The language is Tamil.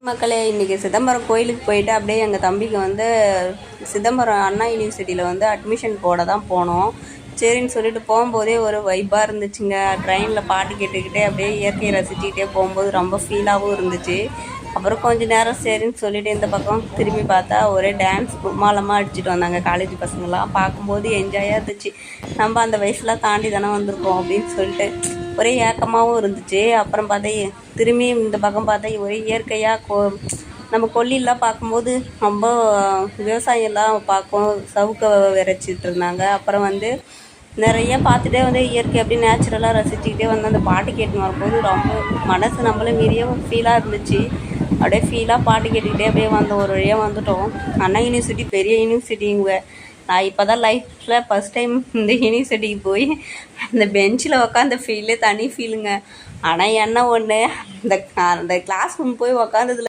மக்களே, இன்றைக்கி சிதம்பரம் கோயிலுக்கு போயிட்டு அப்படியே எங்கள் தம்பிக்கு வந்து சிதம்பரம் அண்ணா யூனிவர்சிட்டியில் வந்து அட்மிஷன் போட தான் போனோம். சரின்னு சொல்லிட்டு போகும்போதே ஒரு வைப்பாக இருந்துச்சுங்க. ட்ரெயினில் பாட்டு கேட்டுக்கிட்டே அப்படியே இயற்கையை ரசிச்சுக்கிட்டே போகும்போது ரொம்ப ஃபீலாகவும் இருந்துச்சு. அப்புறம் கொஞ்சம் நேரம் சரின்னு சொல்லிட்டு இந்த பக்கம் திரும்பி பார்த்தா ஒரே டான்ஸ் கும்மாளமாக அடிச்சுட்டு வந்தாங்க காலேஜ் பசங்களாம். பார்க்கும்போது என்ஜாயாக இருந்துச்சு. நம்ம அந்த வயசுலாம் தாண்டி தானே வந்திருக்கோம் அப்படின்னு சொல்லிட்டு ஒரே ஏக்கமாகவும் இருந்துச்சு. அப்புறம் பார்த்தா திரும்பி இந்த பக்கம் பார்த்தா ஒரே இயற்கையாக நம்ம கொல்லிலாம் பார்க்கும்போது ரொம்ப விவசாயம்லாம் பார்க்கும் சவுக்க விரைச்சிட்டு இருந்தாங்க. அப்புறம் வந்து நிறைய பார்த்துட்டே வந்து இயற்கை அப்படியே நேச்சுரலாக ரசிச்சுக்கிட்டே வந்து அந்த பாட்டு கேட்டுன்னு வரும்போது ரொம்ப மனசு நம்மளே மீறிய ஃபீலாக இருந்துச்சு. அப்படியே ஃபீலாக பாட்டு கேட்டுக்கிட்டே அப்படியே ஒரு வழியாக வந்துட்டோம். அண்ணா யூனிவர்சிட்டி பெரிய யூனிவர்சிட்டிங்க. நான் இப்போ தான் லைஃப்பில் ஃபஸ்ட் டைம் இந்த யூனிவர்சிட்டிக்கு போய் அந்த பெஞ்சில் உக்காந்த ஃபீலே தனி ஃபீலுங்க. ஆனால் என்ன ஒன்று, அந்த கிளாஸ் ரூம் போய் உக்காந்ததுல